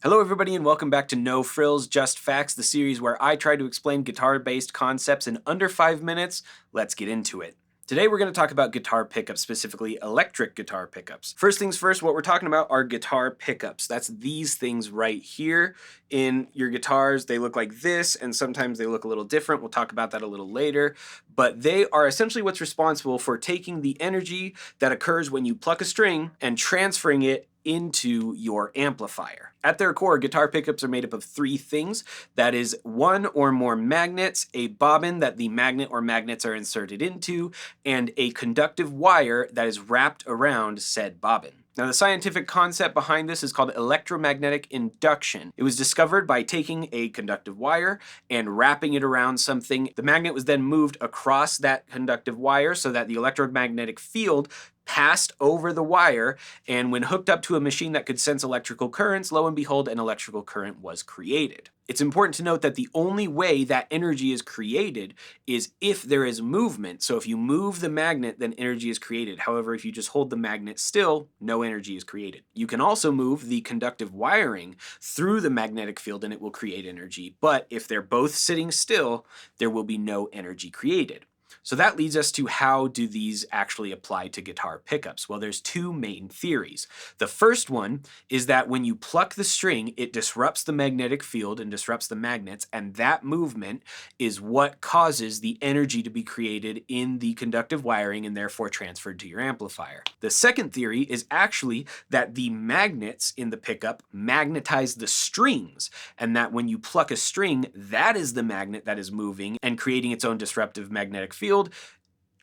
Hello everybody and welcome back to No Frills, Just Facts, the series where I try to explain guitar-based concepts in under 5 minutes. Let's get into it. Today we're going to talk about guitar pickups, specifically electric guitar pickups. First things first, what we're talking about are guitar pickups. That's these things right here in your guitars. They look like this, and sometimes they look a little different. We'll talk about that a little later. But they are essentially what's responsible for taking the energy that occurs when you pluck a string and transferring it into your amplifier. At their core, guitar pickups are made up of 3 things. That is one or more magnets, a bobbin that the magnet or magnets are inserted into, and a conductive wire that is wrapped around said bobbin. Now, the scientific concept behind this is called electromagnetic induction. It was discovered by taking a conductive wire and wrapping it around something. The magnet was then moved across that conductive wire so that the electromagnetic field passed over the wire, and when hooked up to a machine that could sense electrical currents, lo and behold, an electrical current was created. It's important to note that the only way that energy is created is if there is movement. So if you move the magnet, then energy is created. However, if you just hold the magnet still, no energy is created. You can also move the conductive wiring through the magnetic field and it will create energy. But if they're both sitting still, there will be no energy created. So that leads us to how do these actually apply to guitar pickups? Well, there's 2 main theories. The first one is that when you pluck the string, it disrupts the magnetic field and disrupts the magnets, and that movement is what causes the energy to be created in the conductive wiring and therefore transferred to your amplifier. The second theory is actually that the magnets in the pickup magnetize the strings, and that when you pluck a string, that is the magnet that is moving and creating its own disruptive magnetic field,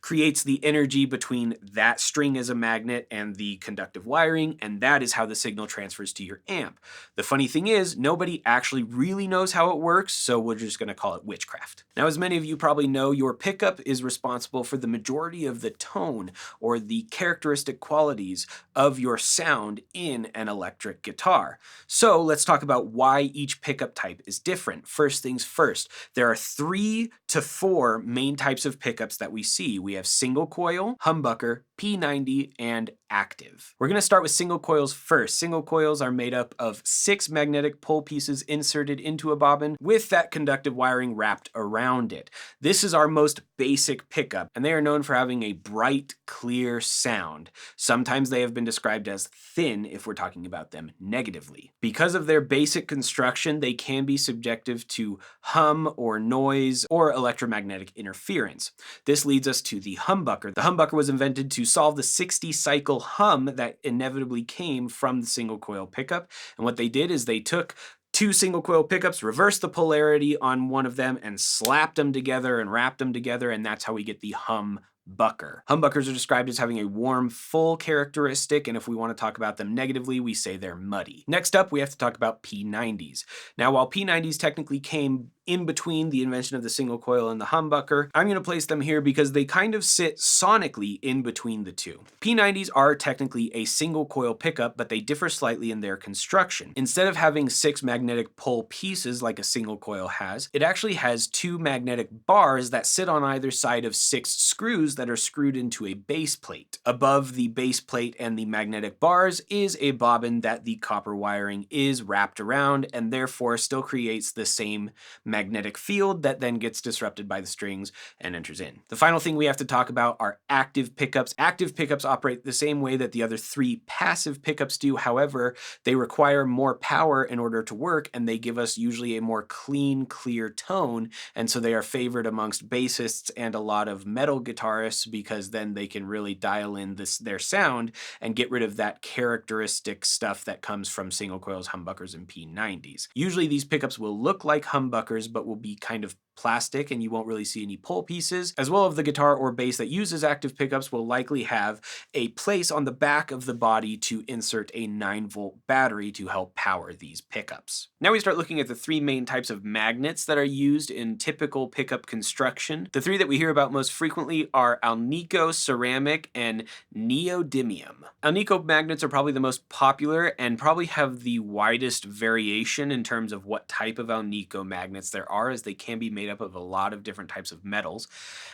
creates the energy between that string as a magnet and the conductive wiring, and that is how the signal transfers to your amp. The funny thing is, nobody actually really knows how it works, so we're just going to call it witchcraft. Now, as many of you probably know, your pickup is responsible for the majority of the tone or the characteristic qualities of your sound in an electric guitar. So let's talk about why each pickup type is different. First things first, there are 3 to 4 main types of pickups that we see. We have single coil, humbucker, P90, and active. We're going to start with single coils first. Single coils are made up of 6 magnetic pole pieces inserted into a bobbin with that conductive wiring wrapped around it. This is our most basic pickup, and they are known for having a bright, clear sound. Sometimes they have been described as thin if we're talking about them negatively. Because of their basic construction, they can be subjective to hum or noise or electromagnetic interference. This leads us to the humbucker. The humbucker was invented to solve the 60-cycle hum that inevitably came from the single coil pickup. And what they did is they took 2 single coil pickups, reversed the polarity on one of them, and slapped them together and wrapped them together, and that's how we get the humbucker. Humbuckers are described as having a warm, full characteristic, and if we want to talk about them negatively, we say they're muddy. Next up, we have to talk about P90s. Now, while P90s technically came in between the invention of the single coil and the humbucker, I'm going to place them here because they kind of sit sonically in between the 2. P90s are technically a single coil pickup, but they differ slightly in their construction. Instead of having 6 magnetic pole pieces like a single coil has, it actually has 2 magnetic bars that sit on either side of 6 screws that are screwed into a base plate. Above the base plate and the magnetic bars is a bobbin that the copper wiring is wrapped around and therefore still creates the same magnetic field that then gets disrupted by the strings and enters in. The final thing we have to talk about are active pickups. Active pickups operate the same way that the other 3 passive pickups do. However, they require more power in order to work, and they give us usually a more clean, clear tone, and so they are favored amongst bassists and a lot of metal guitarists because then they can really dial in their sound and get rid of that characteristic stuff that comes from single coils, humbuckers, and P90s. Usually these pickups will look like humbuckers but will be kind of plastic and you won't really see any pole pieces. As well as the guitar or bass that uses active pickups will likely have a place on the back of the body to insert a 9-volt battery to help power these pickups. Now we start looking at the 3 main types of magnets that are used in typical pickup construction. The 3 that we hear about most frequently are alnico, ceramic, and neodymium. Alnico magnets are probably the most popular and probably have the widest variation in terms of what type of alnico magnets instruments there are, as they can be made up of a lot of different types of metals.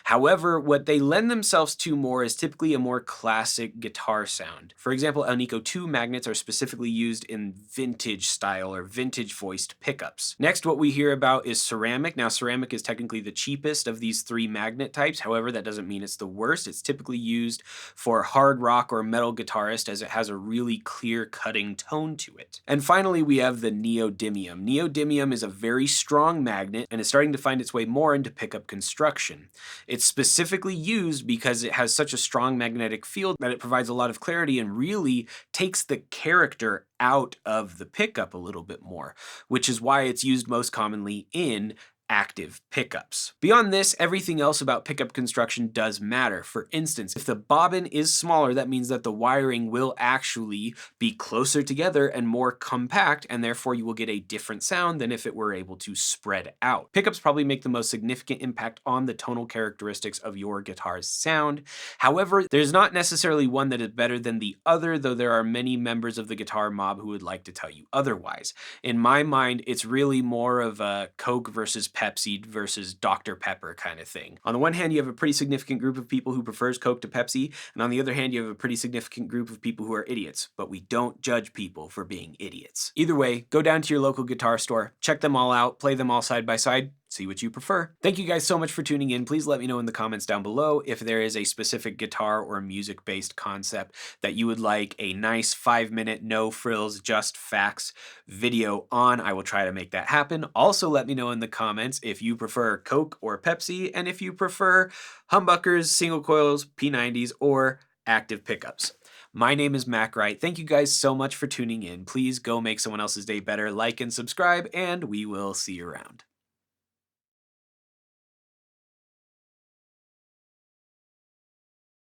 However, what they lend themselves to more is typically a more classic guitar sound. For example, Alnico 2 magnets are specifically used in vintage style or vintage voiced pickups. Next, what we hear about is ceramic. Now, ceramic is technically the cheapest of these three magnet types. However, that doesn't mean it's the worst. It's typically used for hard rock or metal guitarist, as it has a really clear cutting tone to it. And finally, we have the neodymium. Neodymium is a very strong magnet and is starting to find its way more into pickup construction. It's specifically used because it has such a strong magnetic field that it provides a lot of clarity and really takes the character out of the pickup a little bit more, which is why it's used most commonly in active pickups. Beyond this, everything else about pickup construction does matter. For instance, if the bobbin is smaller, that means that the wiring will actually be closer together and more compact, and therefore you will get a different sound than if it were able to spread out. Pickups probably make the most significant impact on the tonal characteristics of your guitar's sound. However, there's not necessarily one that is better than the other, though there are many members of the guitar mob who would like to tell you otherwise. In my mind, it's really more of a Coke versus Pepsi versus Dr. Pepper kind of thing. On the one hand, you have a pretty significant group of people who prefers Coke to Pepsi, and on the other hand, you have a pretty significant group of people who are idiots, but we don't judge people for being idiots. Either way, go down to your local guitar store, check them all out, play them all side by side, see what you prefer. Thank you guys so much for tuning in. Please let me know in the comments down below if there is a specific guitar or music-based concept that you would like a nice 5-minute, no frills, just facts video on. I will try to make that happen. Also, let me know in the comments if you prefer Coke or Pepsi, and if you prefer humbuckers, single coils, P90s, or active pickups. My name is Mac Wright. Thank you guys so much for tuning in. Please go make someone else's day better, like and subscribe, and we will see you around.